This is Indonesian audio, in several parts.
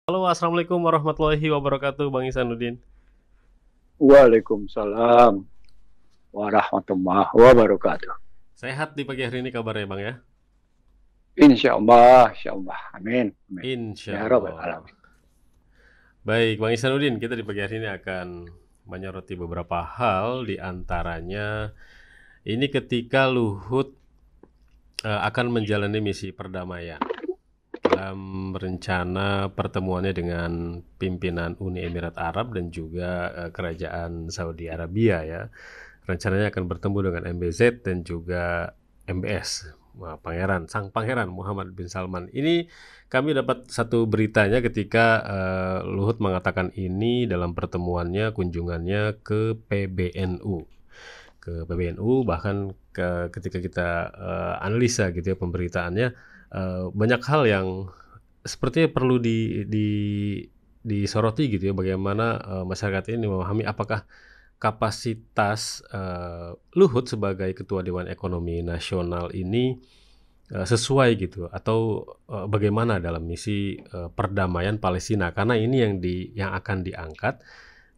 Halo, assalamualaikum warahmatullahi wabarakatuh, Bang Ihsanuddin. Waalaikumsalam warahmatullahi wabarakatuh. Sehat di pagi hari ini kabarnya, Bang ya? Insya Allah, amin, amin. Insya Ya Rabbal Allah. Alamin. Baik, Bang Ihsanuddin, kita di pagi hari ini akan menyoroti beberapa hal, di antaranya ini ketika Luhut akan menjalani misi perdamaian dalam rencana pertemuannya dengan pimpinan Uni Emirat Arab dan juga Kerajaan Saudi Arabia ya. Rencananya akan bertemu dengan MBZ dan juga MBS. Wah, Sang Pangeran Muhammad bin Salman. Ini kami dapat satu beritanya ketika Luhut mengatakan ini dalam pertemuannya, kunjungannya ke PBNU. Bahkan ketika kita analisa gitu ya pemberitaannya, banyak hal yang sepertinya perlu disoroti gitu ya, bagaimana masyarakat ini memahami apakah kapasitas Luhut sebagai Ketua Dewan Ekonomi Nasional ini sesuai gitu, atau bagaimana dalam misi perdamaian Palestina, karena ini yang akan diangkat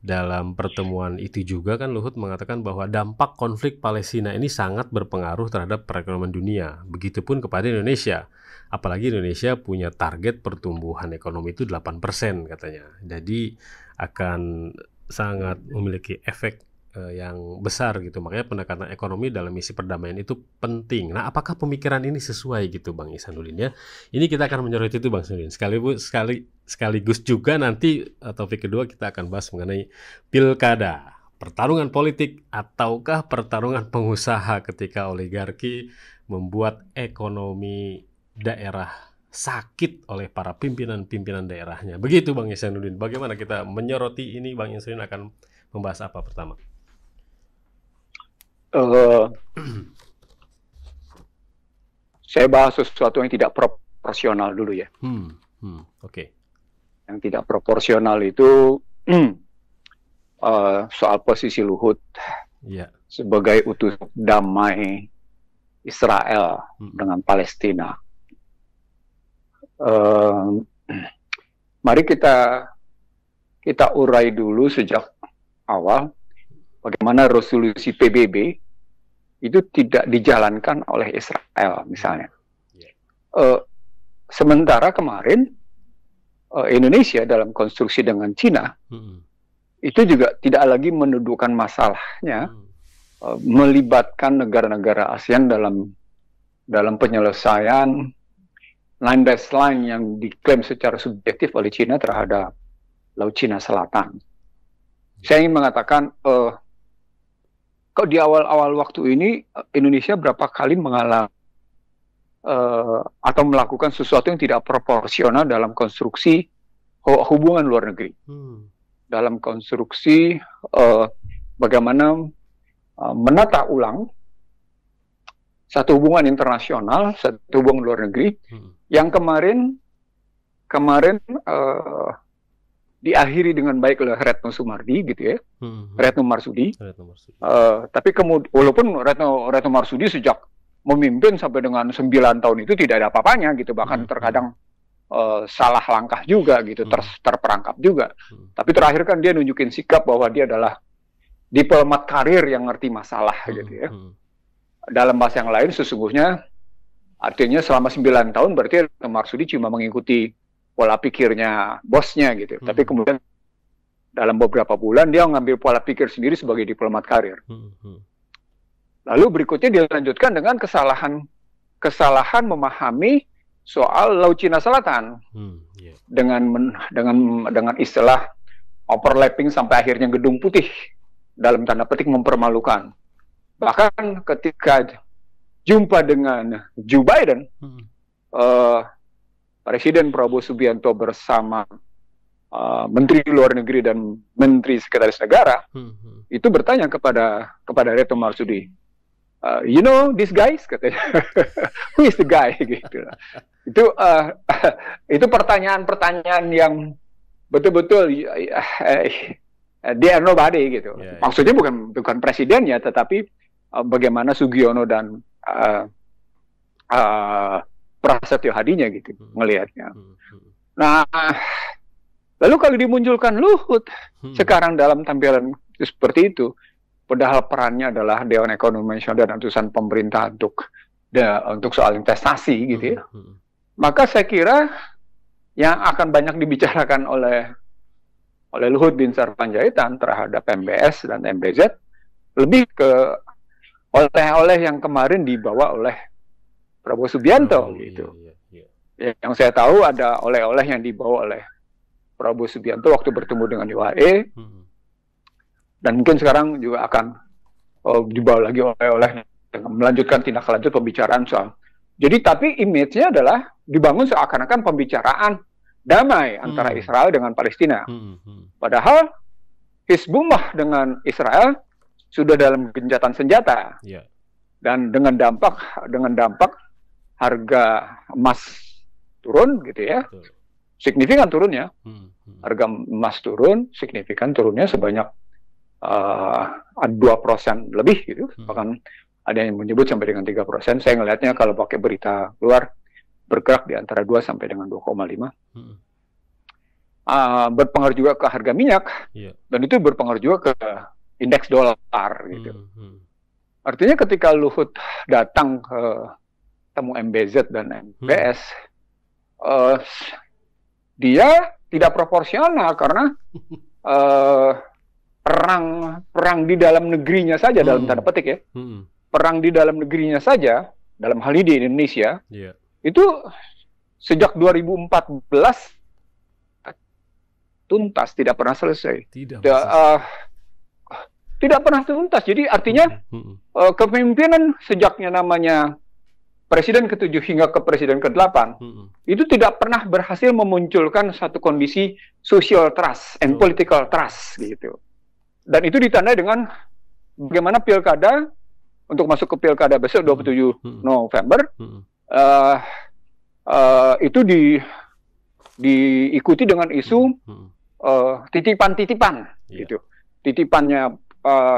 dalam pertemuan itu juga. Kan Luhut mengatakan bahwa dampak konflik Palestina ini sangat berpengaruh terhadap perekonomian dunia, begitupun kepada Indonesia. Apalagi Indonesia punya target pertumbuhan ekonomi itu 8% katanya. Jadi akan sangat memiliki efek yang besar gitu. Makanya pendekatan ekonomi dalam misi perdamaian itu penting. Nah, apakah pemikiran ini sesuai gitu, Bang Ihsanuddin ya? Ini kita akan menyoroti itu, Bang Ihsanuddin. Sekaligus juga nanti topik kedua kita akan bahas mengenai pilkada. Pertarungan politik ataukah pertarungan pengusaha ketika oligarki membuat ekonomi daerah sakit oleh para pimpinan-pimpinan daerahnya. Begitu, Bang Ihsanuddin. Bagaimana kita menyoroti ini? Bang Ihsanuddin akan membahas apa pertama? Eh, saya bahas sesuatu yang tidak proporsional dulu ya. Oke. Yang tidak proporsional itu soal posisi Luhut sebagai utus damai Israel dengan Palestina. Mari kita urai dulu sejak awal bagaimana resolusi PBB itu tidak dijalankan oleh Israel misalnya. Sementara kemarin Indonesia dalam konstruksi dengan Cina itu juga tidak lagi mendudukan masalahnya melibatkan negara-negara ASEAN dalam penyelesaian line baseline yang diklaim secara subjektif oleh Cina terhadap Laut Cina Selatan. Saya ingin mengatakan kok di awal-awal waktu ini Indonesia berapa kali mengalami atau melakukan sesuatu yang tidak proporsional dalam konstruksi hubungan luar negeri. Dalam konstruksi bagaimana menata ulang satu hubungan internasional, satu hubungan luar negeri yang kemarin diakhiri dengan baik oleh Retno Sumardi gitu ya, Retno Marsudi. Tapi kemudian walaupun Retno Marsudi sejak memimpin sampai dengan 9 tahun itu tidak ada apa-apanya gitu, bahkan terkadang salah langkah juga gitu, terperangkap juga. Tapi terakhir kan dia nunjukin sikap bahwa dia adalah diplomat karir yang ngerti masalah gitu ya. Dalam bahasa yang lain sesungguhnya artinya selama 9 tahun berarti Retno Marsudi cuma mengikuti pola pikirnya bosnya gitu. Tapi kemudian dalam beberapa bulan dia ngambil pola pikir sendiri sebagai diplomat karir. Lalu berikutnya dilanjutkan dengan kesalahan memahami soal Laut Cina Selatan dengan istilah overlapping sampai akhirnya gedung putih dalam tanda petik mempermalukan. Bahkan ketika jumpa dengan Joe Biden, Presiden Prabowo Subianto bersama Menteri Luar Negeri dan Menteri Sekretaris Negara itu bertanya kepada Retno Marsudi, you know this guys, katanya. Who is the guy gitu. Itu pertanyaan-pertanyaan yang betul-betul they are nobody gitu. Maksudnya bukan presidennya, tetapi bagaimana Sugiono dan Prasetyo Hadinya gitu ngelihatnya. Nah, Lalu kalau dimunculkan Luhut sekarang dalam tampilan seperti itu, padahal perannya adalah Dewan Ekonomi Nasional dan utusan pemerintah untuk soal investasi gitu ya. Maka saya kira yang akan banyak dibicarakan oleh Luhut bin Sarpanjaitan terhadap MBS dan MBZ lebih ke oleh-oleh yang kemarin dibawa oleh Prabowo Subianto gitu. Yang saya tahu ada oleh-oleh yang dibawa oleh Prabowo Subianto waktu bertemu dengan UAE, dan mungkin sekarang juga akan dibawa lagi oleh melanjutkan tindak lanjut pembicaraan soal. Jadi tapi image-nya adalah dibangun seakan-akan pembicaraan damai antara Israel dengan Palestina. Padahal Hizbullah dengan Israel sudah dalam gencatan senjata. Dan dengan dampak harga emas turun gitu ya. Signifikan turunnya. Harga emas turun, signifikan turunnya sebanyak 2% lebih gitu. Bahkan ada yang menyebut sampai dengan 3%. Saya ngelihatnya kalau pakai berita luar bergerak di antara 2 sampai dengan 2,5. Berpengaruh juga ke harga minyak, dan itu berpengaruh juga ke indeks dolar gitu. Artinya ketika Luhut datang ke temu MBZ dan MBS, dia tidak proporsional karena perang di dalam negerinya saja, dalam tanda petik ya, perang di dalam negerinya saja, dalam hal ini di Indonesia, itu sejak 2014 tuntas, tidak pernah selesai. Tidak pernah tuntas. Jadi artinya kepemimpinan sejaknya namanya Presiden ke-7 hingga ke Presiden ke-8 itu tidak pernah berhasil memunculkan satu kondisi social trust and political trust gitu. Dan itu ditandai dengan bagaimana pilkada, untuk masuk ke pilkada besok 27 November, itu diikuti dengan isu titipan-titipan gitu. Titipannya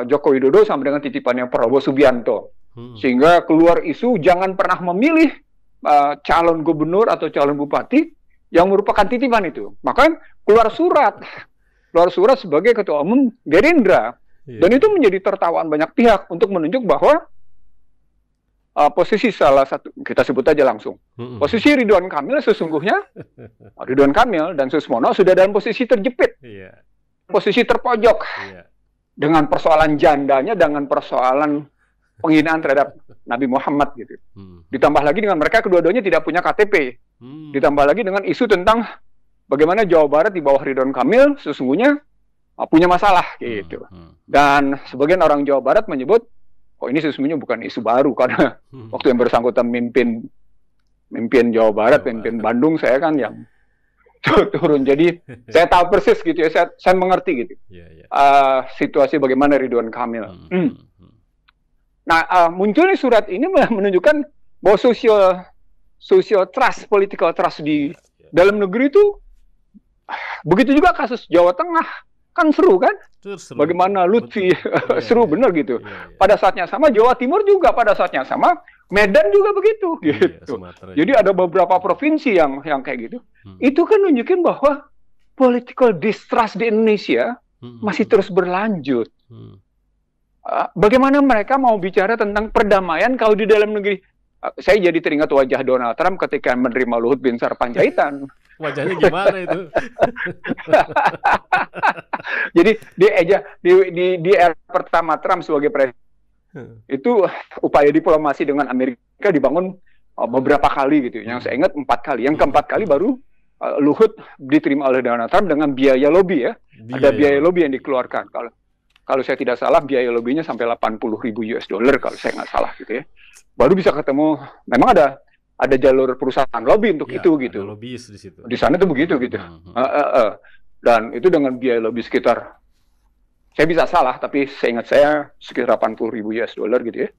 Joko Widodo sama dengan titipannya Prabowo Subianto. Sehingga keluar isu jangan pernah memilih calon gubernur atau calon bupati yang merupakan titipan itu. Maka keluar surat sebagai ketua umum Gerindra. Dan itu menjadi tertawaan banyak pihak untuk menunjuk bahwa posisi salah satu, kita sebut aja langsung, posisi Ridwan Kamil sesungguhnya, Ridwan Kamil dan Susmono sudah dalam posisi terjepit, posisi terpojok, dengan persoalan jandanya, dengan persoalan penghinaan terhadap Nabi Muhammad gitu. Ditambah lagi dengan mereka kedua-duanya tidak punya KTP. Ditambah lagi dengan isu tentang bagaimana Jawa Barat di bawah Ridwan Kamil sesungguhnya punya masalah gitu. Dan sebagian orang Jawa Barat menyebut, kok ini sesungguhnya bukan isu baru, karena waktu yang bersangkutan mimpin Jawa Barat, mimpin Bandung, saya kan yang turun. Jadi saya tahu persis gitu ya, saya mengerti gitu situasi bagaimana Ridwan Kamil. Nah, munculnya surat ini menunjukkan bahwa social trust, political trust di dalam negeri itu, begitu juga kasus Jawa Tengah, kan seru kan? Seru. Bagaimana Lutfi seru bener gitu. Pada saatnya sama Jawa Timur juga pada saatnya sama, Medan juga begitu gitu. Jadi ada beberapa provinsi yang kayak gitu. Itu kan nunjukin bahwa political distrust di Indonesia masih terus berlanjut. Bagaimana mereka mau bicara tentang perdamaian kalau di dalam negeri? Saya jadi teringat wajah Donald Trump ketika menerima Luhut bin Sarpanjaitan. Wajahnya gimana itu? Jadi di era pertama Trump sebagai presiden, itu upaya diplomasi dengan Amerika dibangun beberapa kali gitu. Yang saya ingat 4 kali. Yang keempat kali baru Luhut diterima oleh Donald Trump dengan biaya lobby ya. Ada biaya lobby yang dikeluarkan. Kalau saya tidak salah biaya lobbynya sampai $80,000 kalau saya nggak salah gitu ya. Baru bisa ketemu. Memang ada jalur perusahaan lobby untuk itu gitu. Ada lobbyis di situ. Di sana tuh begitu gitu. Dan itu dengan biaya lobby sekitar, saya bisa salah tapi seingat saya sekitar $80,000 gitu ya.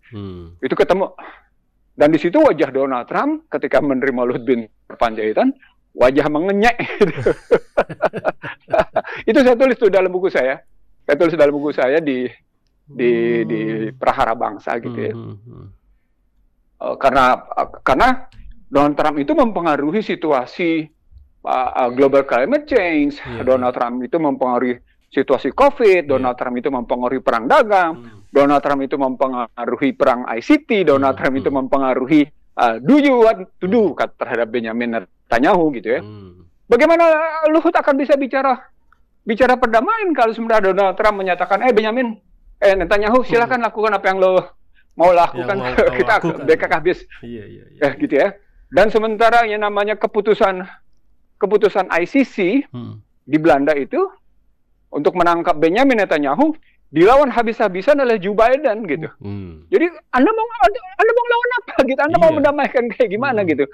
Itu ketemu. Dan di situ wajah Donald Trump ketika menerima Luhut bin Sarpanjaitan, wajah mengenyek gitu. Itu saya tulis tuh dalam buku saya. Saya tulis dalam buku saya di Prahara Bangsa gitu ya. Karena Donald Trump itu mempengaruhi situasi global climate change, Donald Trump itu mempengaruhi situasi COVID, Donald Trump itu mempengaruhi perang dagang, Donald Trump itu mempengaruhi perang ICT, Donald Trump itu mempengaruhi do you want to do terhadap Benjamin Netanyahu gitu ya. Bagaimana Luhut akan bisa bicara perdamaian kalau sebenarnya Donald Trump menyatakan, Benjamin, Netanyahu silakan lakukan apa yang lo mau lakukan, kita bekak habis, gitu ya. Dan sementara yang namanya keputusan ICC di Belanda itu untuk menangkap Benjamin Netanyahu dilawan habis-habisan oleh Joe Biden gitu. Jadi Anda mau lawan apa gitu? Anda mau mendamaikan kayak gimana gitu?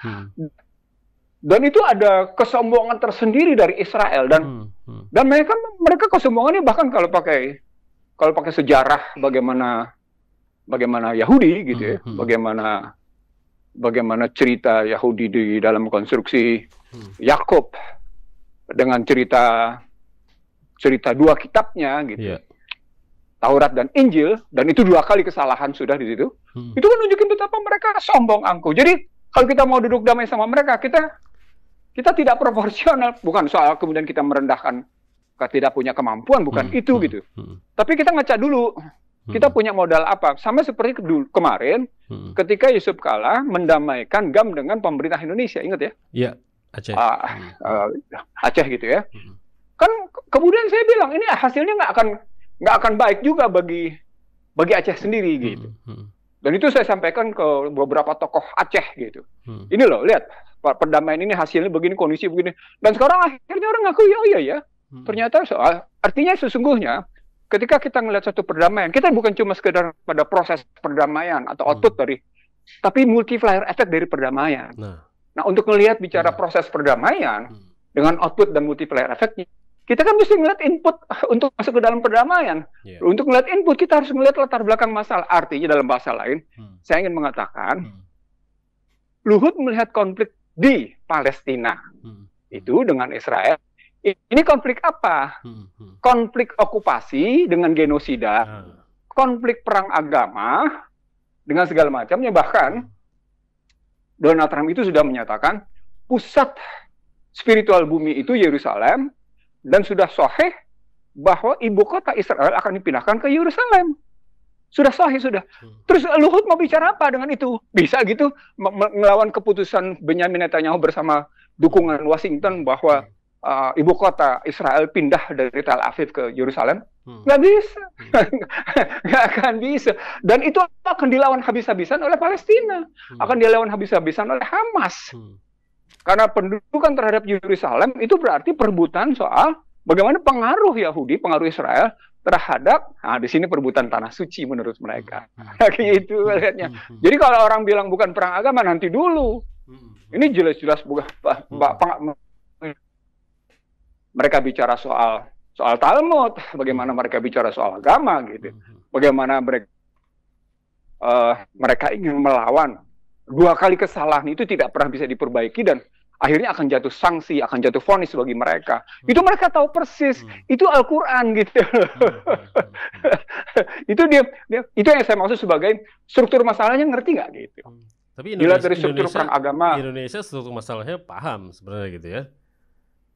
Dan itu ada kesombongan tersendiri dari Israel dan mereka kesombongannya bahkan kalau pakai sejarah bagaimana Yahudi gitu ya, bagaimana cerita Yahudi di dalam konstruksi Yakub dengan cerita dua kitabnya gitu, Taurat dan Injil, dan itu 2 kali kesalahan sudah di situ. Itu kan nunjukin betapa mereka sombong angkuh. Jadi kalau kita mau duduk damai sama mereka, kita tidak proporsional, bukan soal kemudian kita merendahkan tidak punya kemampuan, bukan itu gitu. Tapi kita ngaca dulu. Kita punya modal apa? Sama seperti kemarin ketika Yusuf Kala mendamaikan GAM dengan pemerintah Indonesia, ingat ya? Iya, Aceh. Aceh gitu ya. Kan kemudian saya bilang ini hasilnya nggak akan baik juga bagi Aceh sendiri gitu. Dan itu saya sampaikan ke beberapa tokoh Aceh gitu. Ini loh, lihat perdamaian ini hasilnya begini, kondisi begini. Dan sekarang akhirnya orang ngaku ya. Ternyata artinya sesungguhnya ketika kita melihat satu perdamaian, kita bukan cuma sekedar pada proses perdamaian atau output tapi multiplier efek dari perdamaian. Nah, untuk melihat bicara proses perdamaian dengan output dan multiplier efeknya, kita kan mesti melihat input untuk masuk ke dalam perdamaian. Untuk melihat input, kita harus melihat latar belakang masalah. Artinya dalam bahasa lain, saya ingin mengatakan, Luhut melihat konflik di Palestina itu dengan Israel. Ini konflik apa? Konflik okupasi dengan genosida, konflik perang agama dengan segala macamnya. Bahkan Donald Trump itu sudah menyatakan pusat spiritual bumi itu Yerusalem, dan sudah sahih bahwa ibu kota Israel akan dipindahkan ke Yerusalem. Sudah sahih, sudah. Terus Luhut mau bicara apa dengan itu? Bisa gitu melawan keputusan Benjamin Netanyahu bersama dukungan Washington bahwa ibu kota Israel pindah dari Tel Aviv ke Yerusalem? Nggak bisa. Nggak akan bisa. Dan itu akan dilawan habis-habisan oleh Palestina. Akan dilawan habis-habisan oleh Hamas. Karena pendudukan terhadap Yerusalem itu berarti perebutan soal bagaimana pengaruh Yahudi, pengaruh Israel terhadap, di sini perebutan tanah suci menurut mereka. Gitu lihatnya. Jadi kalau orang bilang bukan perang agama, nanti dulu. Ini jelas-jelas bukan mereka bicara soal Talmud, bagaimana mereka bicara soal agama gitu, bagaimana mereka ingin melawan 2 kali kesalahan itu tidak pernah bisa diperbaiki dan akhirnya akan jatuh sanksi, akan jatuh vonis bagi mereka. Itu mereka tahu persis, itu Al-Quran gitu. Itu itu yang saya maksud sebagai struktur masalahnya, ngerti nggak gitu. Tapi dari struktur perang agama, Indonesia struktur masalahnya paham sebenarnya gitu ya.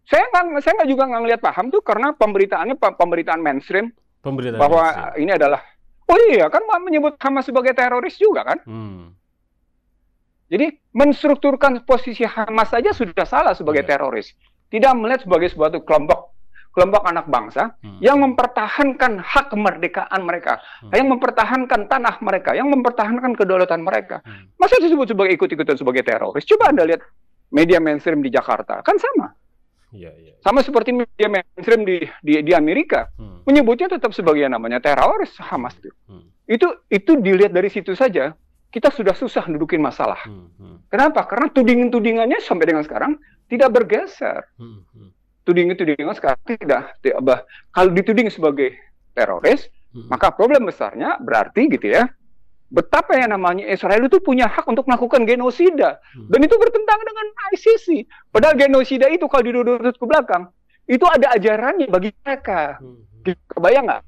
Saya nggak juga nggak ngelihat paham tuh karena pemberitaan mainstream bahwa ini adalah kan menyebut Hamas sebagai teroris juga kan. Jadi menstrukturkan posisi Hamas saja sudah salah sebagai teroris. Tidak melihat sebagai suatu kelompok anak bangsa yang mempertahankan hak kemerdekaan mereka, yang mempertahankan tanah mereka, yang mempertahankan kedaulatan mereka. Masa disebut sebagai ikut-ikutan sebagai teroris? Coba Anda lihat media mainstream di Jakarta, kan sama. Sama seperti media mainstream di Amerika, menyebutnya tetap sebagai namanya teroris Hamas itu. Itu dilihat dari situ saja, kita sudah susah dudukin masalah. Kenapa? Karena tudingan-tudingannya sampai dengan sekarang tidak bergeser. Tudingan sekarang tidak kalau dituding sebagai teroris, maka problem besarnya berarti gitu ya, betapa yang namanya Israel itu punya hak untuk melakukan genosida. Dan itu bertentangan dengan ICC. Padahal genosida itu kalau diduduk ke belakang, itu ada ajarannya bagi mereka. Kebayang nggak?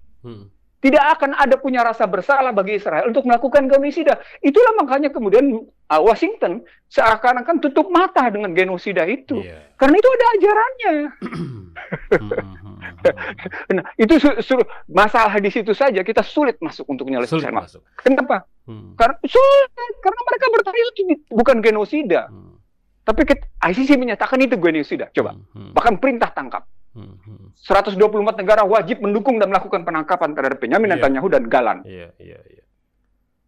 tidak akan ada punya rasa bersalah bagi Israel untuk melakukan genosida. Itulah makanya kemudian Washington seakan-akan tutup mata dengan genosida itu. Karena itu ada ajarannya. Nah, itu masalah di situ saja kita sulit masuk untuk menyelesaikan masuk. Kenapa? Karena mereka bertanya itu bukan genosida. Tapi ICC menyatakan itu genosida. Coba. Bahkan perintah tangkap. 124 negara wajib mendukung dan melakukan penangkapan terhadap Benyamin Netanyahu dan Galan.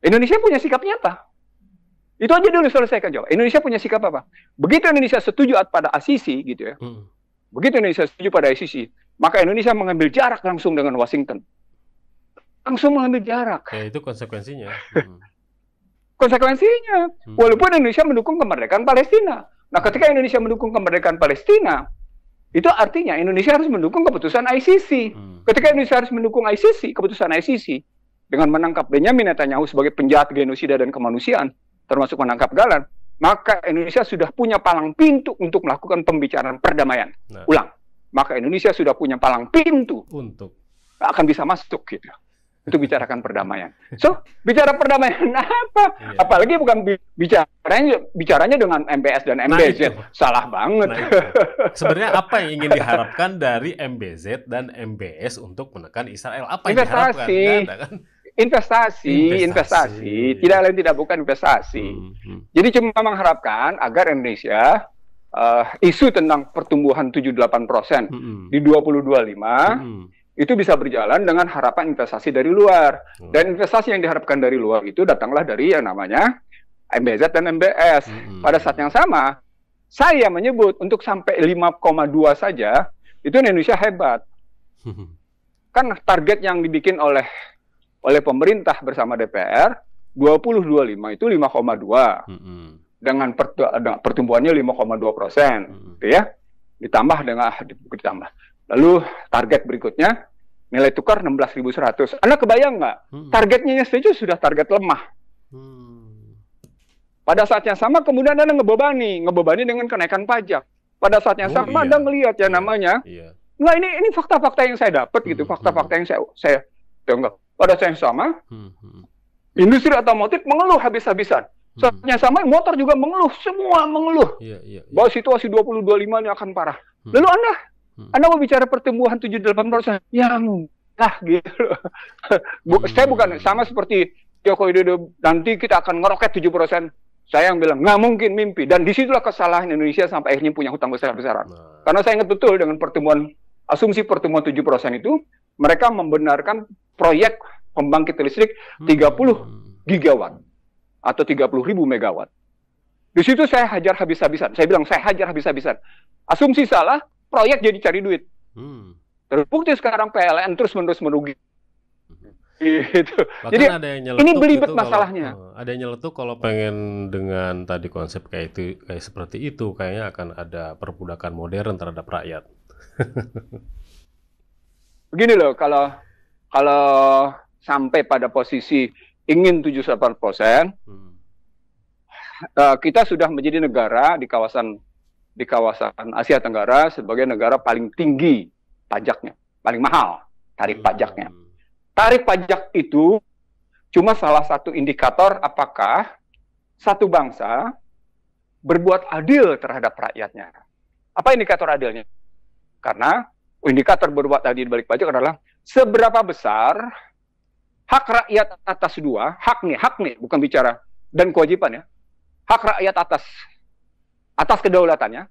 Indonesia punya sikap nyata. Itu aja dulu selesaikan, jawab. Indonesia punya sikap apa? Begitu Indonesia setuju pada ICC, gitu ya. Begitu Indonesia setuju pada ICC, maka Indonesia mengambil jarak langsung dengan Washington. Langsung mengambil jarak. Ya, itu konsekuensinya. Konsekuensinya. Walaupun Indonesia mendukung kemerdekaan Palestina. Nah, ketika Indonesia mendukung kemerdekaan Palestina, itu artinya Indonesia harus mendukung keputusan ICC. Ketika Indonesia harus mendukung ICC, keputusan ICC, dengan menangkap Benyamin Netanyahu sebagai penjahat genosida dan kemanusiaan, termasuk menangkap Galan, maka Indonesia sudah punya palang pintu untuk melakukan pembicaraan perdamaian. Ulang, maka Indonesia sudah punya palang pintu untuk akan bisa masuk gitu. Untuk bicarakan perdamaian. So, bicara perdamaian apa? Apalagi bukan bicaranya dengan MBS dan MBZ. Salah banget. Sebenarnya apa yang ingin diharapkan dari MBZ dan MBS untuk menekan Israel? Apa yang diharapkan? Kan? Investasi. Tidak lain tidak bukan investasi. Jadi cuma mengharapkan agar Indonesia isu tentang pertumbuhan 78% di 2025 itu bisa berjalan dengan harapan investasi dari luar. Dan investasi yang diharapkan dari luar itu datanglah dari yang namanya MBZ dan MBS. Pada saat yang sama, saya menyebut untuk sampai 5,2 saja, itu Indonesia hebat. Kan target yang dibikin oleh pemerintah bersama DPR, 2025 itu 5,2. Dengan pertumbuhannya 5,2%. Gitu ya. Ditambah. Lalu target berikutnya, nilai tukar 16.100. Anda kebayang nggak? Targetnya saja sudah target lemah. Pada saat yang sama kemudian Anda ngebebani dengan kenaikan pajak. Pada saat yang sama Anda melihat yang namanya, nggak ini fakta-fakta yang saya dapat gitu, fakta-fakta yang saya enggak. Pada saat yang sama, industri otomotif mengeluh habis-habisan. Saat yang sama motor juga mengeluh, semua mengeluh. Bahwa situasi 2025 ini akan parah. Lalu Anda mau bicara pertumbuhan 78%, yang lah gitu. Saya bukan sama seperti Joko Widodo, nanti kita akan ngeroket 7%. Saya yang bilang, nggak mungkin mimpi. Dan disitulah kesalahan Indonesia sampai akhirnya punya hutang besar-besaran. Karena saya ingat betul dengan asumsi pertumbuhan 7% itu, mereka membenarkan proyek pembangkit listrik 30 gigawatt atau 30.000 megawatt. Di situ saya hajar habis-habisan. Saya bilang, saya hajar habis-habisan. Asumsi salah, proyek jadi cari duit. Terbukti sekarang PLN terus-menerus merugi. Gitu. Jadi ada yang ini belibet masalahnya. Ada yang nyeletuk kalau pengen dengan tadi konsep kayak seperti itu, kayaknya akan ada perbudakan modern terhadap rakyat. Begini loh, kalau sampai pada posisi ingin 78%, kita sudah menjadi negara di kawasan Asia Tenggara sebagai negara paling tinggi pajaknya, paling mahal tarif pajaknya. Tarif pajak itu cuma salah satu indikator apakah satu bangsa berbuat adil terhadap rakyatnya. Apa indikator adilnya? Karena indikator berbuat adil di balik pajak adalah seberapa besar hak rakyat atas hak nih, bukan bicara dan kewajiban ya. Hak rakyat atas kedaulatannya,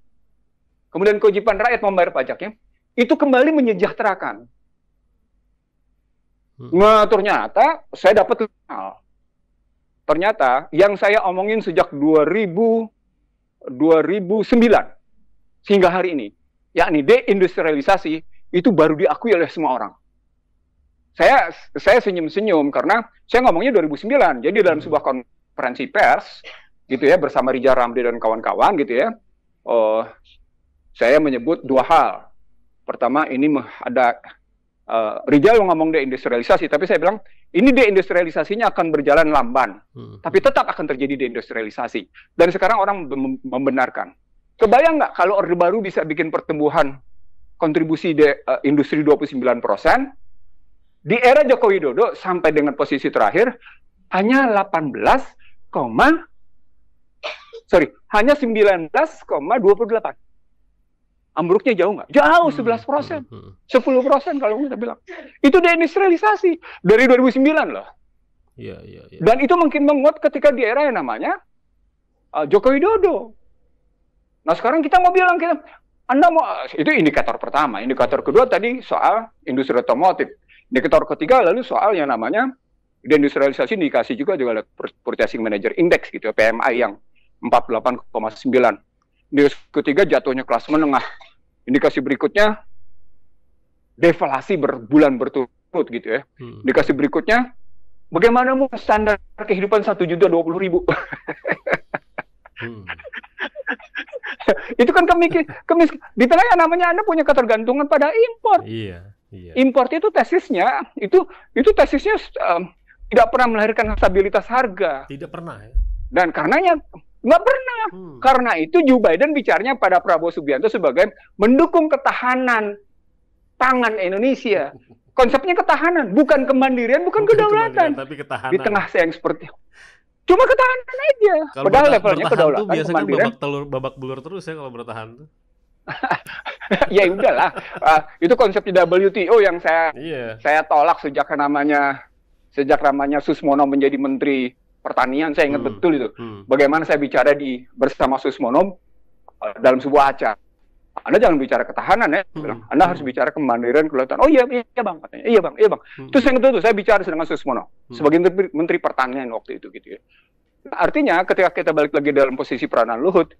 kemudian kewajiban rakyat membayar pajaknya, itu kembali menyejahterakan. Nah, ternyata saya dapat kenal. Ternyata yang saya omongin sejak 2009 hingga hari ini, yakni deindustrialisasi, itu baru diakui oleh semua orang. Saya senyum-senyum karena saya ngomongnya 2009. Jadi dalam sebuah konferensi pers, gitu ya, bersama Rijal Ramli dan kawan-kawan, gitu ya, saya menyebut dua hal. Pertama, ini ada Rijal ngomong deindustrialisasi, tapi saya bilang ini deindustrialisasinya akan berjalan lamban, tapi tetap akan terjadi deindustrialisasi. Dan sekarang orang membenarkan. Kebayang nggak kalau Orde Baru bisa bikin pertumbuhan kontribusi industri 29%, Di era Joko Widodo sampai dengan posisi terakhir hanya 19,28. Ambruknya jauh nggak? Jauh, 11%. 10% kalau kita bilang. Itu deindustrialisasi dari 2009 loh. Iya. Dan itu mungkin menguat ketika di era yang namanya Joko Widodo. Nah sekarang kita mau bilang, Anda mau, itu indikator pertama. Indikator kedua tadi soal industri otomotif. Indikator ketiga lalu soal yang namanya deindustrialisasi dikasih juga Purchasing Manager Index gitu, PMI yang 48,9. Indikator ketiga jatuhnya kelas menengah. Indikasi berikutnya deflasi berbulan berturut gitu ya. Indikasi berikutnya bagaimana standar kehidupan 1.020.000. Itu kan di tengah yang namanya Anda punya ketergantungan pada impor. Iya. Import itu tesisnya tidak pernah melahirkan stabilitas harga. Tidak pernah ya. Dan karenanya nggak pernah. Karena itu Joe Biden bicaranya pada Prabowo Subianto sebagai mendukung ketahanan pangan Indonesia. Konsepnya ketahanan, bukan kemandirian, bukan kedaulatan. Tapi ketahanan. Di tengah saya yang seperti cuma ketahanan aja. Kalau padahal levelnya kedaulatan, biasanya babak belur terus ya kalau bertahan tuh. Ya udahlah. Itu konsep di WTO yang saya tolak sejak namanya Susmono menjadi Menteri Pertanian. Saya ingat betul itu. Bagaimana saya bicara bersama Susmono dalam sebuah acara. Anda jangan bicara ketahanan ya. Anda harus bicara kemandirian, kelautan. Oh iya bang, katanya. Iya bang. Terus yang itu saya bicara dengan Susmono sebagai Menteri Pertanian waktu itu gitu ya. Artinya ketika kita balik lagi dalam posisi peranan Luhut,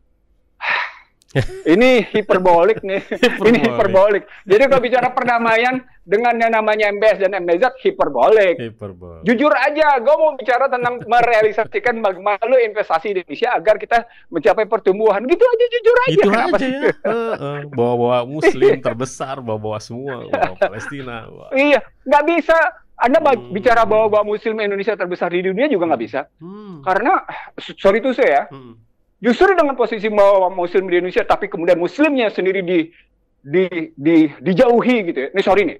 ini hiperbolik nih. Ini hiperbolik. Jadi kalau bicara perdamaian dengan yang namanya MBS dan MBZ hiperbolik. Jujur aja, gue mau bicara tentang merealisasikan bagaimana investasi di Indonesia agar kita mencapai pertumbuhan. Gitu aja, jujur aja. Itu aja ya. Bawa-bawa Muslim terbesar, bawa-bawa semua, bawa Palestina. Iya, nggak bisa. Anda bicara bawa-bawa Muslim Indonesia terbesar di dunia juga nggak bisa. Karena, sorry to say ya, justru dengan posisi bahwa Muslim di Indonesia, tapi kemudian Muslimnya sendiri dijauhi gitu ya. Ini sorry nih,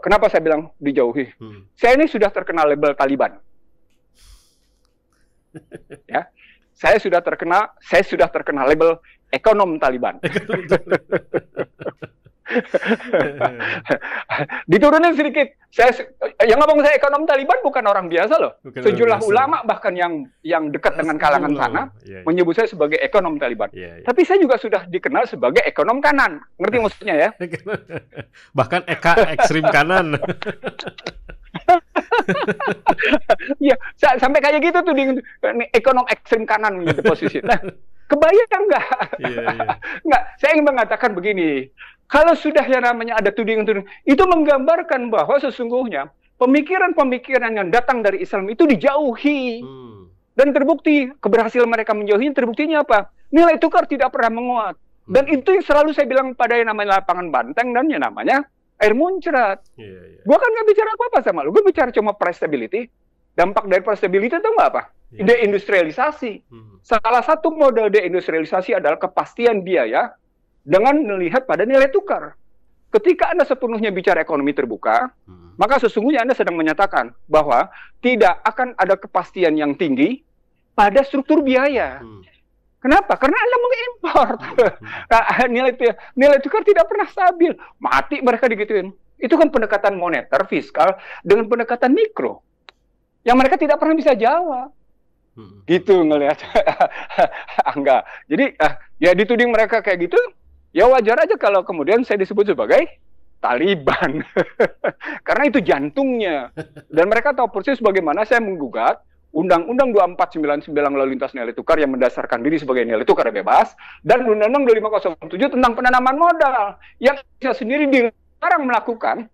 kenapa saya bilang dijauhi? Saya ini sudah terkena label Taliban. Ya, saya sudah terkena label ekonom Taliban. Diturunin sedikit. Yang ngomong saya ekonom Taliban bukan orang biasa loh. Sejumlah ulama bahkan yang dekat dengan kalangan sana menyebut saya sebagai ekonom Taliban. Tapi saya juga sudah dikenal sebagai ekonom kanan. Ngerti maksudnya ya? Bahkan ekstrim kanan. Iya, sampai kayak gitu tuh ekonom ekstrim kanan gitu posisi. Nah, kebayang nggak? Nggak. Saya ingin mengatakan begini. Kalau sudah yang namanya ada tudingan-tudingan, itu menggambarkan bahwa sesungguhnya pemikiran-pemikiran yang datang dari Islam itu dijauhi. Dan terbukti, keberhasilan mereka menjauhi, terbuktinya apa? Nilai tukar tidak pernah menguat. Dan itu yang selalu saya bilang pada yang namanya lapangan banteng dan yang namanya air muncrat. Gue kan nggak bicara apa-apa sama lu, gue bicara cuma price stability. Dampak dari price stability itu nggak apa? Deindustrialisasi. Salah satu model deindustrialisasi adalah kepastian biaya dengan melihat pada nilai tukar. Ketika Anda sepenuhnya bicara ekonomi terbuka, maka sesungguhnya Anda sedang menyatakan bahwa tidak akan ada kepastian yang tinggi pada struktur biaya. Kenapa? Karena Anda mengimpor. Nilai tukar tidak pernah stabil. Mati mereka digituin. Itu kan pendekatan moneter, fiskal, dengan pendekatan mikro. Yang mereka tidak pernah bisa jawab. Gitu ngelihat. Enggak. Jadi, ya dituding mereka kayak gitu, ya wajar aja kalau kemudian saya disebut sebagai Taliban. Karena itu jantungnya. Dan mereka tahu persis bagaimana saya menggugat Undang-Undang 2499 lalu lintas nilai tukar yang mendasarkan diri sebagai nilai tukar bebas, dan Undang-Undang 2507 tentang penanaman modal yang saya sendiri dilarang melakukan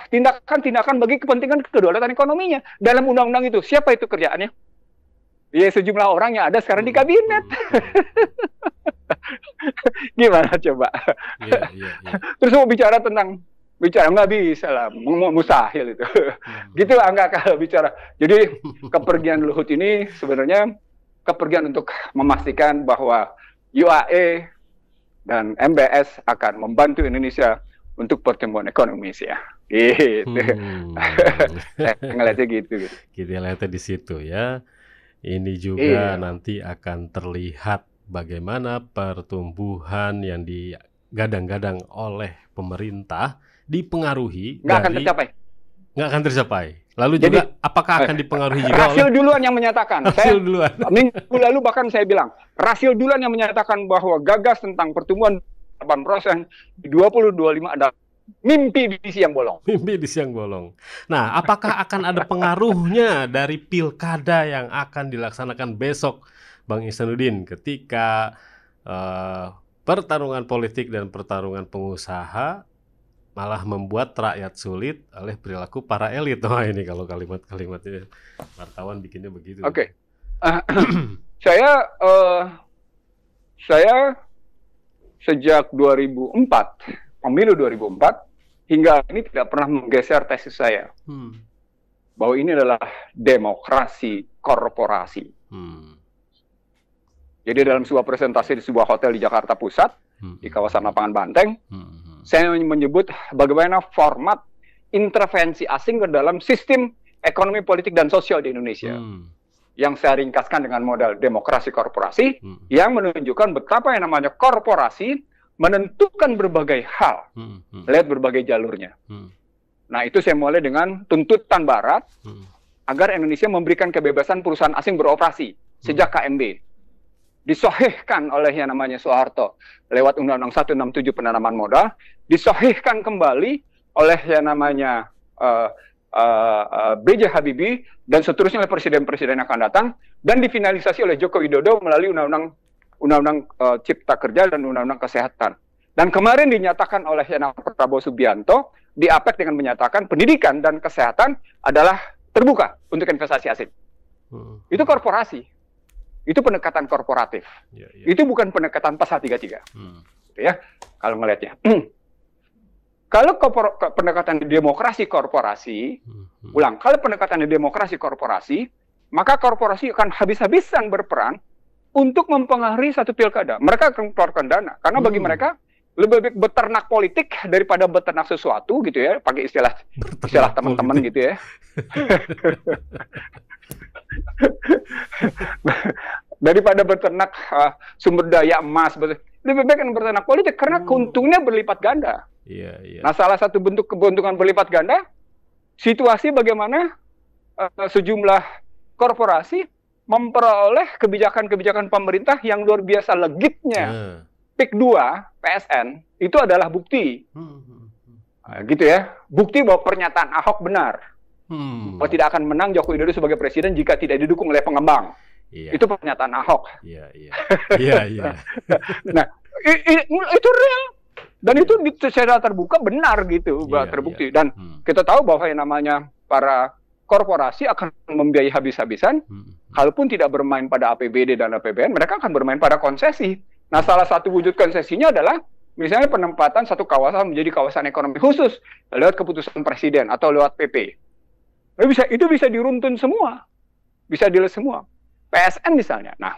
tindakan-tindakan bagi kepentingan kedaulatan ekonominya. Dalam undang-undang itu, siapa itu kerjaannya? Ya sejumlah orang yang ada sekarang di kabinet. Gimana coba? Terus mau bicara nggak bisa lah, mustahil itu. Gitu lah, nggak kalau bicara. Jadi kepergian Luhut ini sebenarnya kepergian untuk memastikan bahwa UAE dan MBS akan membantu Indonesia untuk pertumbuhan ekonomi sih ya. Gitu. Saya ngeliatnya gitu. Kita lihatnya di situ ya. Ini juga nanti akan terlihat bagaimana pertumbuhan yang digadang-gadang oleh pemerintah dipengaruhi nggak akan tercapai. Nggak akan tercapai. Lalu jadi, juga apakah akan dipengaruhi juga Rasio duluan yang menyatakan. Rasio duluan. Minggu lalu bahkan saya bilang, Rasio duluan yang menyatakan bahwa gagas tentang pertumbuhan 8% di 2025 adalah mimpi di siang bolong. Mimpi di siang bolong. Nah, apakah akan ada pengaruhnya dari pilkada yang akan dilaksanakan besok, Bang Ihsanuddin, ketika pertarungan politik dan pertarungan pengusaha malah membuat rakyat sulit oleh perilaku para elit? Wah, ini kalau kalimat-kalimatnya wartawan bikinnya begitu. Oke. Saya sejak 2004, pemilu 2004, hingga ini tidak pernah menggeser tesis saya. Bahwa ini adalah demokrasi korporasi. Jadi dalam sebuah presentasi di sebuah hotel di Jakarta Pusat, di kawasan Lapangan Banteng, saya menyebut bagaimana format intervensi asing ke dalam sistem ekonomi, politik, dan sosial di Indonesia. Yang saya ringkaskan dengan model demokrasi korporasi, yang menunjukkan betapa yang namanya korporasi menentukan berbagai hal, lihat berbagai jalurnya. Nah, itu saya mulai dengan tuntutan Barat, agar Indonesia memberikan kebebasan perusahaan asing beroperasi, sejak KMB. Disohihkan oleh yang namanya Soeharto lewat Undang-Undang 167 penanaman modal, disohihkan kembali oleh yang namanya B.J. Habibie dan seterusnya oleh presiden-presiden yang akan datang, dan difinalisasi oleh Joko Widodo melalui Undang-Undang Cipta Kerja dan Undang-Undang Kesehatan. Dan kemarin dinyatakan oleh yang namanya Prabowo Subianto di APEC dengan menyatakan pendidikan dan kesehatan adalah terbuka untuk investasi asing. Itu korporasi. Itu pendekatan korporatif. Itu bukan pendekatan pasal 33. Gitu ya, kalau ngelihatnya. Kalau pendekatan demokrasi korporasi, kalau pendekatan demokrasi korporasi, maka korporasi akan habis-habisan berperan untuk mempengaruhi satu pilkada. Mereka akan keluarkan dana. Karena bagi mereka, lebih baik beternak politik daripada beternak sesuatu, gitu ya, pakai istilah teman-teman gitu ya. Daripada beternak sumber daya emas, lebih baik beternak politik karena keuntungnya berlipat ganda. Nah, salah satu bentuk keuntungan berlipat ganda, situasi bagaimana sejumlah korporasi memperoleh kebijakan-kebijakan pemerintah yang luar biasa legitnya. PIK 2 PSN itu adalah bukti, gitu ya, bukti bahwa pernyataan Ahok benar. Bahwa tidak akan menang Joko Widodo sebagai presiden jika tidak didukung oleh pengembang. Itu pernyataan Ahok. Nah, itu real. Dan itu secara terbuka benar gitu, terbukti. Dan kita tahu bahwa yang namanya para korporasi akan membiayai habis-habisan, kalaupun tidak bermain pada APBD dan APBN, mereka akan bermain pada konsesi. Nah, salah satu wujud konsesinya adalah misalnya penempatan satu kawasan menjadi kawasan ekonomi khusus lewat keputusan presiden atau lewat PP. Itu bisa diruntun semua, bisa dilihat semua. PSN misalnya. Nah,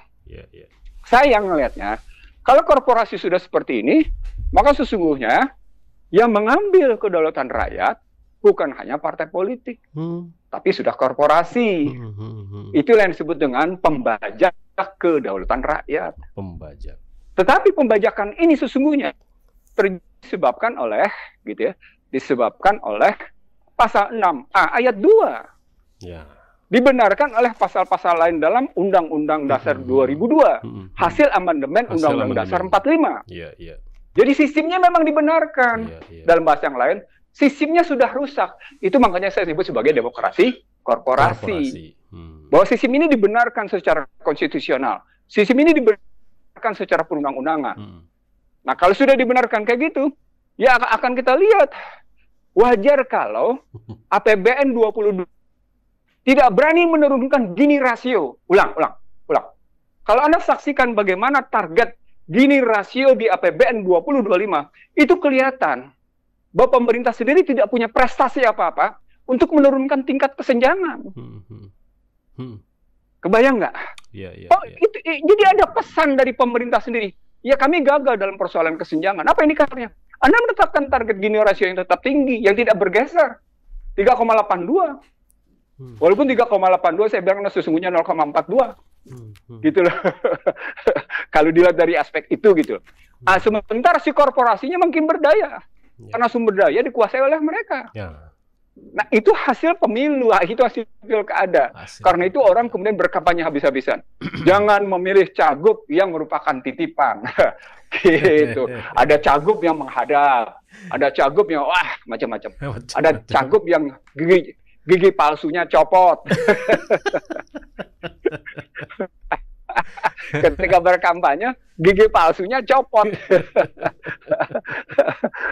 saya ngelihatnya, kalau korporasi sudah seperti ini, maka sesungguhnya yang mengambil kedaulatan rakyat bukan hanya partai politik, tapi sudah korporasi. Itulah yang disebut dengan pembajak kedaulatan rakyat. Pembajak. Tetapi pembajakan ini sesungguhnya disebabkan oleh, gitu ya, disebabkan oleh pasal 6A ayat 2. Dibenarkan oleh pasal-pasal lain dalam Undang-Undang Dasar 2002, hasil amandemen Undang-Undang Dasar 45. Jadi sistemnya memang dibenarkan. Dalam bahasa yang lain, sistemnya sudah rusak. Itu makanya saya sebut sebagai demokrasi korporasi. Bahwa sistem ini dibenarkan secara konstitusional. Sistem ini dibenarkan secara perundang-undangan. Nah, kalau sudah dibenarkan kayak gitu, ya akan kita lihat. Wajar kalau APBN 22 tidak berani menurunkan Gini rasio. Ulang. Kalau Anda saksikan bagaimana target Gini rasio di APBN 2025, itu kelihatan bahwa pemerintah sendiri tidak punya prestasi apa-apa untuk menurunkan tingkat kesenjangan. Kebayang nggak? Jadi ada pesan dari pemerintah sendiri. ya kami gagal dalam persoalan kesenjangan. Apa indikatornya? Anda menetapkan target Gini rasio yang tetap tinggi, yang tidak bergeser, 3,82. Walaupun 3,82 saya bilang sesungguhnya 0,42. Gitu loh. Kalau dilihat dari aspek itu gitu. Sementara si korporasinya makin berdaya. Karena sumber daya dikuasai oleh mereka. Nah, itu hasil pemilu, itu hasil pilkada. Karena itu orang kemudian berkampanye habis-habisan. Jangan memilih cagup yang merupakan titipan. Gitu. Ada cagup yang menghadap, ada cagup yang wah macam-macam. Ada cagup yang gigi palsunya copot. Ketika berkampanye, gigi palsunya copot.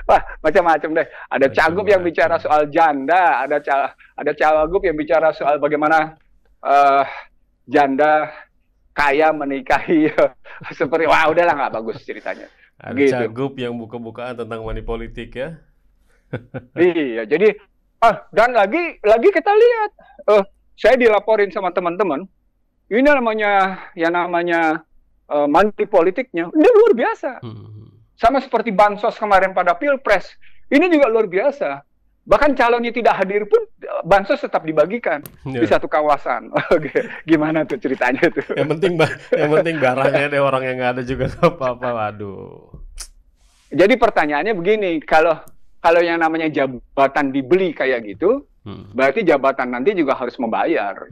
Wah, macam-macam deh. Ada cagup yang bicara soal janda, ada cagup yang bicara soal bagaimana janda kaya menikahi seperti wah udahlah nggak bagus ceritanya. Ada gitu. Cagup yang buka-bukaan tentang money politik ya. Iya, jadi dan lagi kita lihat, saya dilaporin sama teman-teman. Ini namanya money politiknya, ini luar biasa. Sama seperti bansos kemarin pada Pilpres, ini juga luar biasa. Bahkan calonnya tidak hadir pun, bansos tetap dibagikan di satu kawasan. Gimana tuh ceritanya tuh? Yang penting barangnya deh, orang yang nggak ada juga apa-apa. Waduh. Jadi pertanyaannya begini, kalau yang namanya jabatan dibeli kayak gitu, berarti jabatan nanti juga harus membayar.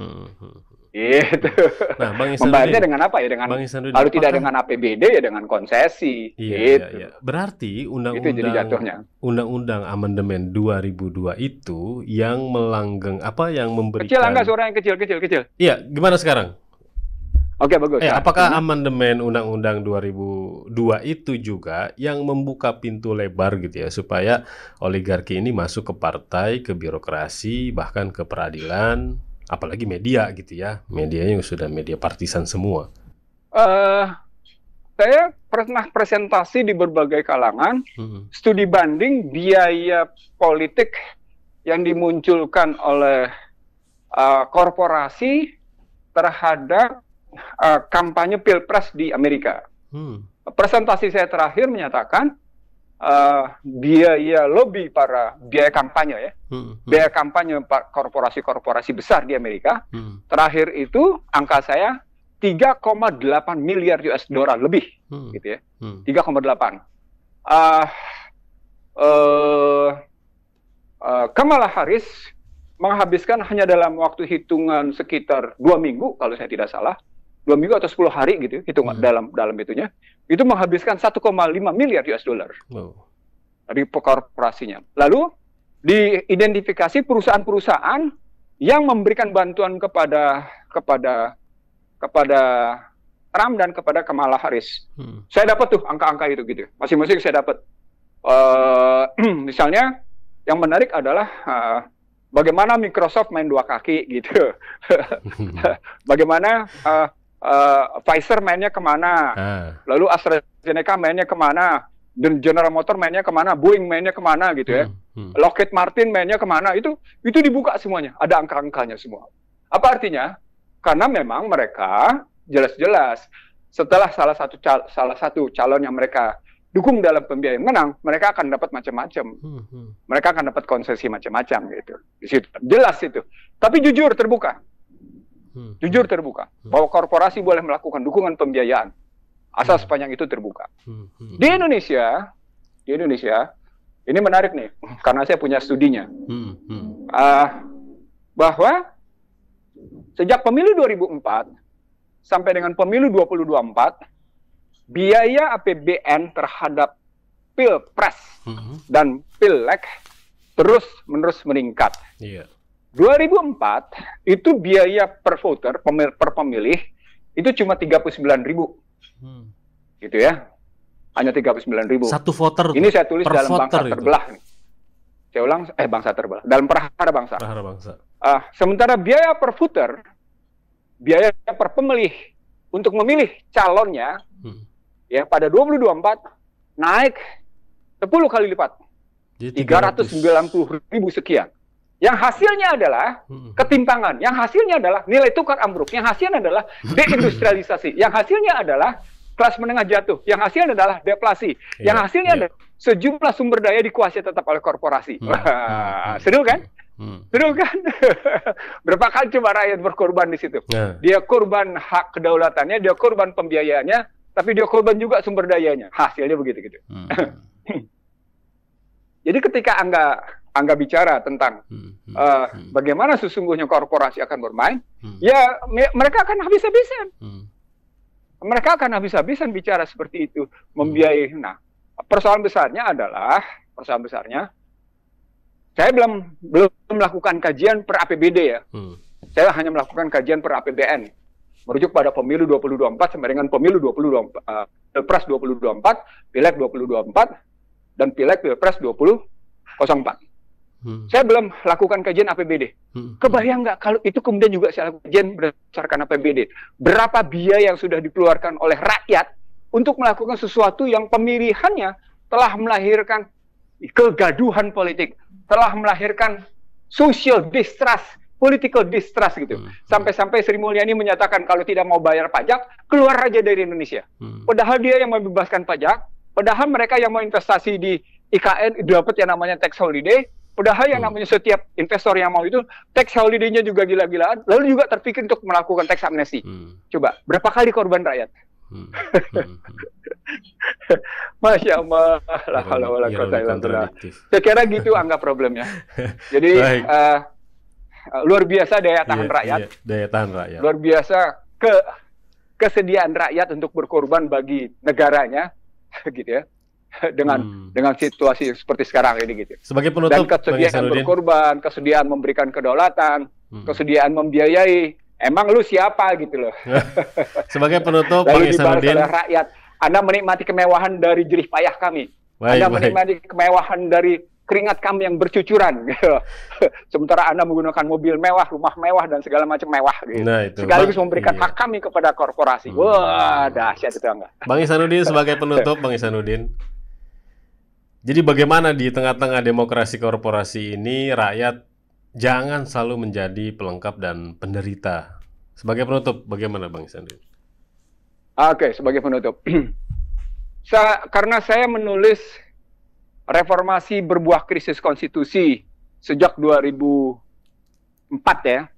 Gitu. Nah, membayarnya dengan apa ya? Dengan kalau tidak dengan APBD ya dengan konsesi. Gitu. Iya. Berarti undang-undang amandemen 2002 itu yang melanggeng yang memberikan. Kecil enggak suaranya kecil. Iya, gimana sekarang? Oke, bagus. Apakah amandemen undang-undang 2002 itu juga yang membuka pintu lebar gitu ya supaya oligarki ini masuk ke partai, ke birokrasi, bahkan ke peradilan? Apalagi media gitu ya, medianya sudah media partisan semua. Saya pernah presentasi di berbagai kalangan, studi banding biaya politik yang dimunculkan oleh korporasi terhadap kampanye pilpres di Amerika. Presentasi saya terakhir menyatakan biaya lobby biaya kampanye ya, biaya kampanye korporasi-korporasi besar di Amerika, terakhir itu angka saya 3,8 miliar US dollar lebih, gitu ya, 3,8. Kamala Harris menghabiskan hanya dalam waktu hitungan sekitar 2 minggu, kalau saya tidak salah, 2 minggu atau 10 hari gitu, hitungan dalam itunya. Itu menghabiskan 1,5 miliar US dollar dari korporasinya. Lalu diidentifikasi perusahaan-perusahaan yang memberikan bantuan kepada Trump dan kepada Kamala Harris. Saya dapat tuh angka-angka itu gitu. Masing-masing saya dapat. Misalnya yang menarik adalah bagaimana Microsoft main dua kaki gitu. Bagaimana Pfizer mainnya kemana, lalu AstraZeneca mainnya kemana, dan General Motor mainnya kemana, Boeing mainnya kemana gitu ya, Lockheed Martin mainnya kemana, itu dibuka semuanya, ada angka-angkanya semua. Apa artinya? Karena memang mereka jelas-jelas setelah salah satu calon yang mereka dukung dalam pembiayaan menang, mereka akan dapat macam-macam, mereka akan dapat konsesi macam-macam gitu. Di situ jelas itu. Tapi jujur terbuka. Jujur terbuka bahwa korporasi boleh melakukan dukungan pembiayaan asal sepanjang itu terbuka. Di Indonesia ini menarik nih karena saya punya studinya, bahwa sejak pemilu 2004 sampai dengan pemilu 2024 biaya APBN terhadap Pilpres dan Pileg terus-menerus meningkat. 2004 itu biaya per voter, per pemilih itu cuma 39.000, gitu ya, hanya 39.000. Satu voter. Ini saya tulis dalam bangsa terbelah. Saya ulang, bangsa terbelah dalam Prahara Bangsa. Sementara biaya per voter, biaya per pemilih untuk memilih calonnya, ya pada 2024 naik 10 kali lipat, 390.000 sekian. Yang hasilnya adalah ketimpangan, yang hasilnya adalah nilai tukar ambruk, yang hasilnya adalah deindustrialisasi, yang hasilnya adalah kelas menengah jatuh. Yang hasilnya adalah deflasi. Yang hasilnya adalah sejumlah sumber daya dikuasai tetap oleh korporasi. Seru kan? Seru kan? Berapa kali coba rakyat berkorban di situ? Dia korban hak kedaulatannya, dia korban pembiayaannya, tapi dia korban juga sumber dayanya. Hasilnya begitu-gitu. Jadi ketika Angga bicara tentang bagaimana sesungguhnya korporasi akan bermain, ya mereka akan habis-habisan. Mereka akan habis-habisan bicara seperti itu, membiayai. Nah, persoalan besarnya adalah, saya belum melakukan kajian per APBD ya. Saya hanya melakukan kajian per APBN. Merujuk pada pemilu 2024 sampai dengan pemilu 2024, Pilpres 2024, Pileg 2024, dan Pileg Pilpres 2004. Saya belum lakukan kajian APBD. Kebayang nggak kalau itu kemudian juga saya lakukan kajian berdasarkan APBD? Berapa biaya yang sudah dikeluarkan oleh rakyat untuk melakukan sesuatu yang pemilihannya telah melahirkan kegaduhan politik, telah melahirkan social distrust, political distrust gitu. Sampai-sampai Sri Mulyani menyatakan kalau tidak mau bayar pajak, keluar aja dari Indonesia. Padahal dia yang membebaskan pajak, padahal mereka yang mau investasi di IKN dapat yang namanya tax holiday, padahal yang namanya setiap investor yang mau itu tax holiday-nya juga gila-gilaan, lalu juga terpikir untuk melakukan tax amnesty. Coba, berapa kali korban rakyat? Masya Allah, saya kira gitu anggap problemnya. Jadi luar biasa daya tahan rakyat, luar biasa kesediaan rakyat untuk berkorban bagi negaranya, gitu ya, dengan situasi seperti sekarang ini, gitu. Sebagai penutup, dan kesediaan berkorban, kesediaan memberikan kedaulatan, kesediaan membiayai. Emang lu siapa gitu loh. Sebagai penutup, Bang Ihsanuddin, rakyat, Anda menikmati kemewahan dari jerih payah kami. Anda menikmati kemewahan dari keringat kami yang bercucuran. Gitu. Sementara Anda menggunakan mobil mewah, rumah mewah, dan segala macam mewah. Gitu. Nah, itu. Sekaligus memberikan hak kami kepada korporasi. Wah, dahsyat itu enggak. Bang Ihsanuddin, sebagai penutup, Bang Ihsanuddin, jadi bagaimana di tengah-tengah demokrasi korporasi ini rakyat jangan selalu menjadi pelengkap dan penderita? Sebagai penutup, bagaimana Bang Ihsanuddin? Oke, sebagai penutup. Karena saya menulis reformasi berbuah krisis konstitusi sejak 2004 ya.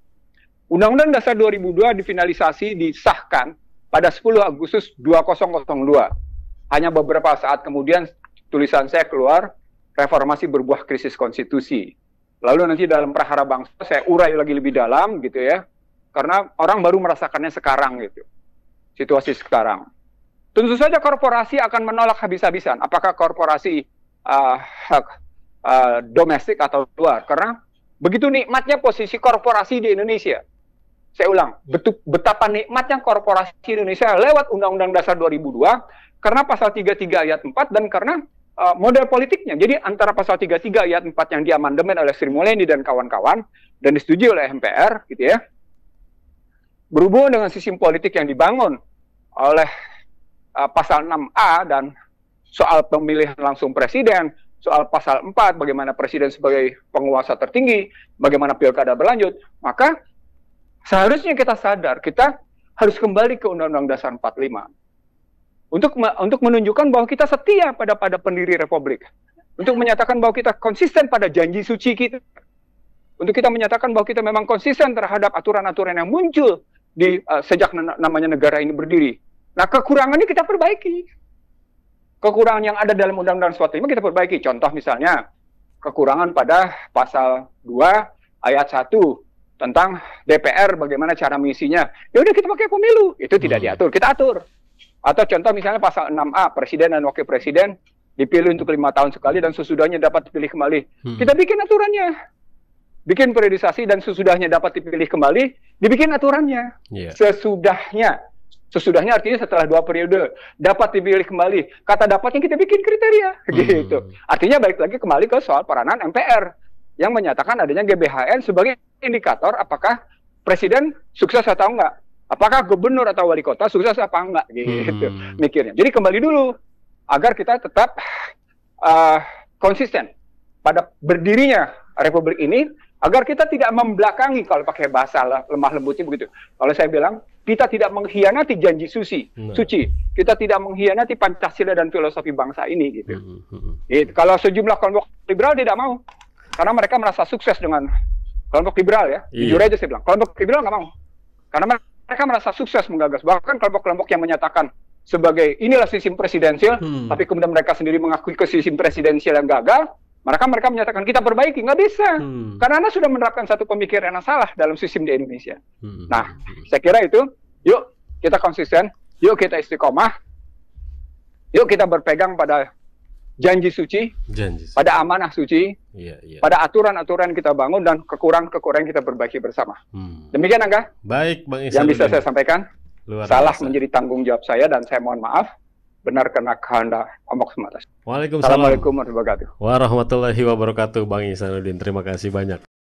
Undang-Undang Dasar 2002 difinalisasi, disahkan pada 10 Agustus 2002. Hanya beberapa saat kemudian tulisan saya keluar, reformasi berbuah krisis konstitusi. Lalu nanti dalam Prahara Bangsa saya urai lagi lebih dalam gitu ya. Karena orang baru merasakannya sekarang gitu. Situasi sekarang. Tentu saja korporasi akan menolak habis-habisan. Apakah korporasi domestik atau luar? Karena begitu nikmatnya posisi korporasi di Indonesia. Saya ulang, betapa nikmatnya korporasi di Indonesia lewat Undang-Undang Dasar 2002 karena pasal 33 ayat 4 dan karena model politiknya. Jadi antara pasal 33 ayat 4 yang diamandemen oleh Sri Mulyani dan kawan-kawan dan disetujui oleh MPR gitu ya. Berhubungan dengan sistem politik yang dibangun oleh pasal 6A dan soal pemilihan langsung presiden, soal pasal 4 bagaimana presiden sebagai penguasa tertinggi, bagaimana pilkada berlanjut, maka seharusnya kita sadar kita harus kembali ke Undang-Undang Dasar 45. Untuk menunjukkan bahwa kita setia pada pendiri Republik. Untuk menyatakan bahwa kita konsisten pada janji suci kita. Untuk kita menyatakan bahwa kita memang konsisten terhadap aturan-aturan yang muncul sejak namanya negara ini berdiri. Nah, kekurangannya kita perbaiki. Kekurangan yang ada dalam Undang-Undang 45 kita perbaiki. Contoh misalnya, kekurangan pada pasal 2 ayat 1 tentang DPR, bagaimana cara mengisinya. Ya udah kita pakai pemilu. Itu tidak diatur, kita atur. Atau contoh misalnya pasal 6A, Presiden dan Wakil Presiden dipilih untuk 5 tahun sekali dan sesudahnya dapat dipilih kembali. Kita bikin aturannya. Bikin periodisasi dan sesudahnya dapat dipilih kembali, dibikin aturannya. Sesudahnya. Sesudahnya artinya setelah 2 periode dapat dipilih kembali. Kata dapatnya kita bikin kriteria. Gitu. Artinya balik lagi kembali ke soal peranan MPR yang menyatakan adanya GBHN sebagai indikator apakah Presiden sukses atau enggak. Apakah gubernur atau wali kota sukses apa enggak gitu mikirnya. Jadi kembali dulu agar kita tetap konsisten pada berdirinya Republik ini, agar kita tidak membelakangi, kalau pakai bahasa lemah lembutnya begitu. Kalau saya bilang kita tidak mengkhianati janji suci. kita tidak mengkhianati Pancasila dan filosofi bangsa ini gitu. Kalau sejumlah kelompok liberal tidak mau, karena mereka merasa sukses dengan kelompok liberal ya. Jujur aja saya bilang, kelompok liberal nggak mau, karena mereka merasa sukses menggagas. Bahkan kelompok-kelompok yang menyatakan sebagai inilah sistem presidensial, tapi kemudian mereka sendiri mengakui ke sistem presidensial yang gagal, mereka menyatakan kita perbaiki. Nggak bisa, karena Anda sudah menerapkan satu pemikiran yang salah dalam sistem di Indonesia. Nah, saya kira itu, yuk kita konsisten, yuk kita istiqomah, yuk kita berpegang pada janji suci, pada amanah suci, pada aturan-aturan kita bangun, dan kekurangan-kekurangan kita perbaiki bersama. Demikian Angga, baik, Bang yang bisa saya sampaikan. Salah biasa. Menjadi tanggung jawab saya, dan saya mohon maaf. Benar karena kehendak Allah semata. Waalaikumsalam. Assalamualaikum warahmatullahi wabarakatuh. Warahmatullahi wabarakatuh, Bang Ihsanuddin. Terima kasih banyak.